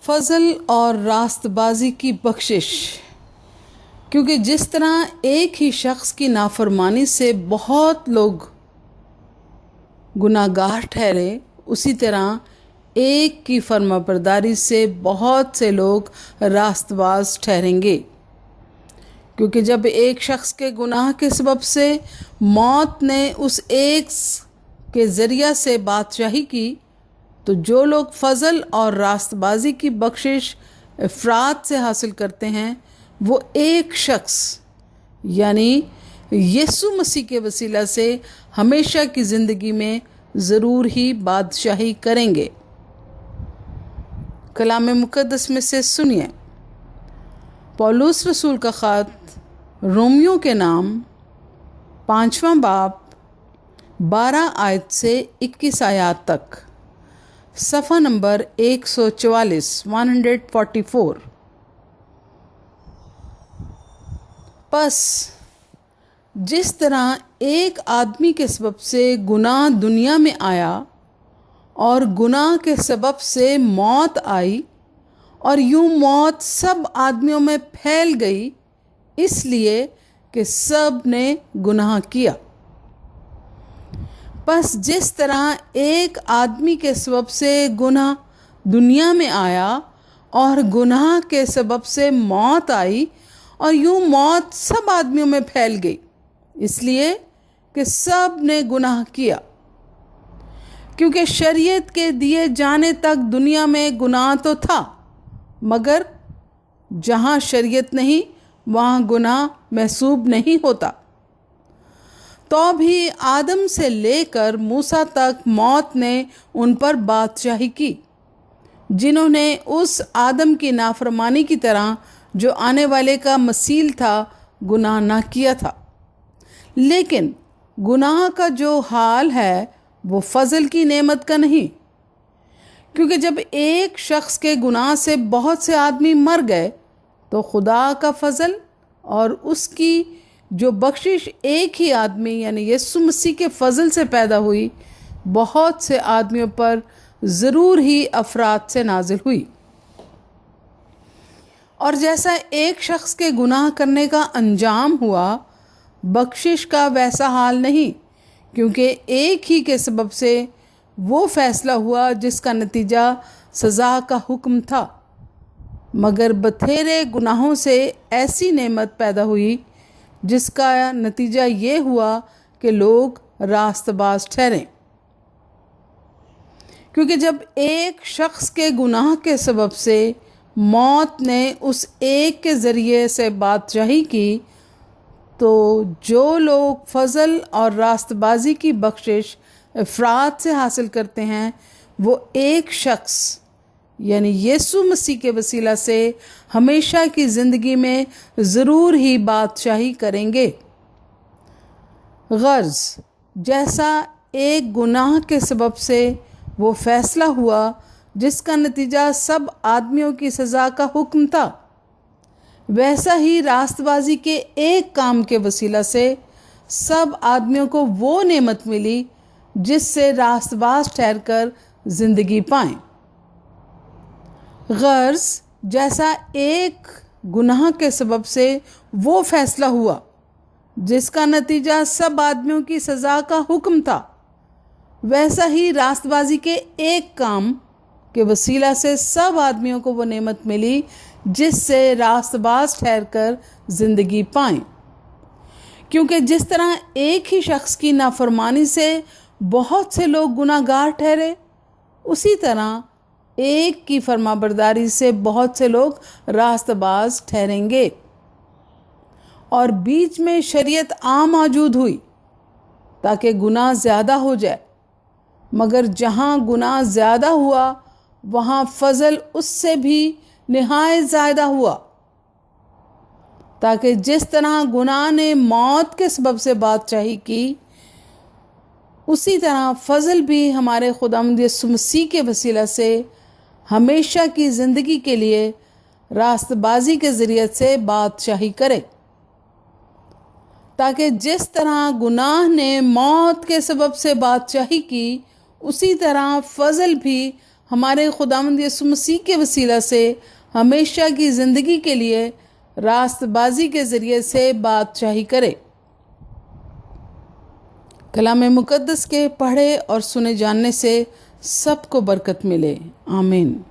फजल और रास्तबाजी की बख्शिश। क्योंकि जिस तरह एक ही शख्स की नाफरमानी से बहुत लोग गुनाहगार ठहरे, उसी तरह एक की फर्माबरदारी से बहुत से लोग रास्तबाज ठहरेंगे। क्योंकि जब एक शख्स के गुनाह के सबब से मौत ने उस एक के ज़रिया से बादशाही की, तो जो लोग फजल और रास्तबाजी की बख्शिश अफराद से हासिल करते हैं, वो एक शख्स यानी यीशु मसीह के वसीला से हमेशा की ज़िंदगी में ज़रूर ही बादशाही करेंगे। कलाम मुक़द्दस में से सुनिए पौलुस रसूल का ख़त रोमियों के नाम 5वां बाब 12 आयत से 21 आयत तक, सफ़ा नंबर 144। बस जिस तरह एक आदमी के सबब से गुनाह दुनिया में आया और गुनाह के सबब से मौत आई, और यूं मौत सब आदमियों में फैल गई, इसलिए कि सब ने गुनाह किया। बस जिस तरह एक आदमी के सबब से गुनाह दुनिया में आया और गुनाह के सबब से मौत आई, और यूं मौत सब आदमियों में फैल गई, इसलिए कि सब ने गुनाह किया। क्योंकि शरीयत के दिए जाने तक दुनिया में गुनाह तो था, मगर जहाँ शरीयत नहीं वहाँ गुनाह महसूब नहीं होता। तो भी आदम से लेकर मूसा तक मौत ने उन पर बादशाही की, जिन्होंने उस आदम की नाफरमानी की तरह जो आने वाले का मसील था गुनाह ना किया था। लेकिन गुनाह का जो हाल है वो फजल की नेमत का नहीं। क्योंकि जब एक शख्स के गुनाह से बहुत से आदमी मर गए, तो खुदा का फजल और उसकी जो बख्शिश एक ही आदमी यानी यीशु मसीह के फजल से पैदा हुई, बहुत से आदमियों पर ज़रूर ही अफराद से नाजिल हुई। और जैसा एक शख्स के गुनाह करने का अंजाम हुआ, बख्शिश का वैसा हाल नहीं। क्योंकि एक ही के सबब से वो फ़ैसला हुआ जिसका नतीजा सज़ा का हुक्म था, मगर बथेरे गुनाहों से ऐसी नेमत पैदा हुई जिसका नतीजा ये हुआ कि लोग रास्तबाज ठहरें। क्योंकि जब एक शख्स के गुनाह के सबब से मौत ने उस एक के ज़रिए से बादशाही की, तो जो लोग फजल और रास्तबाजी की बख्शिश अफराद से हासिल करते हैं, वो एक शख्स यानी यीशु मसीह के वसीला से हमेशा की ज़िंदगी में ज़रूर ही बादशाही करेंगे। गर्ज जैसा एक गुनाह के सबब से वो फ़ैसला हुआ जिसका नतीजा सब आदमियों की सज़ा का हुक्म था, वैसा ही रास्तबाजी के एक काम के वसीला से सब आदमियों को वो नेमत मिली जिससे रास्तबाज ठहरकर ज़िंदगी पाएं। गर्ज जैसा एक गुनाह के सबब से वो फ़ैसला हुआ जिसका नतीजा सब आदमियों की सज़ा का हुक्म था, वैसा ही रास्तबाजी के एक काम के वसीला से सब आदमियों को वो नेमत मिली जिससे रास्तबाज ठहरकर ज़िंदगी पाएं। क्योंकि जिस तरह एक ही शख्स की नाफरमानी से बहुत से लोग गुनाहगार ठहरे, उसी तरह एक की फरमाबरदारी से बहुत से लोग रास्तबाज ठहरेंगे। और बीच में शरीयत मौजूद हुई ताकि गुनाह ज़्यादा हो जाए, मगर जहाँ गुनाह ज़्यादा हुआ वहाँ फजल उससे भी निहायत ज़्यादा हुआ, ताकि जिस तरह गुनाह ने मौत के सबब से बादशाही की, उसी तरह फजल भी हमारे खुदावंद यीशु मसीह के वसीला से हमेशा की ज़िंदगी के लिए रास्तबाजी के ज़रिए से बादशाही करे, ताकि जिस तरह गुनाह ने मौत के सबब से बादशाही की, उसी तरह फजल भी हमारे खुदावंद यीशु मसीह के वसीला से हमेशा की ज़िंदगी के लिए रास्तबाजी के ज़रिए से बादशाही करे। कलाम मुक़द्दस के पढ़े और सुने जानने से सबको बरकत मिले। आमीन।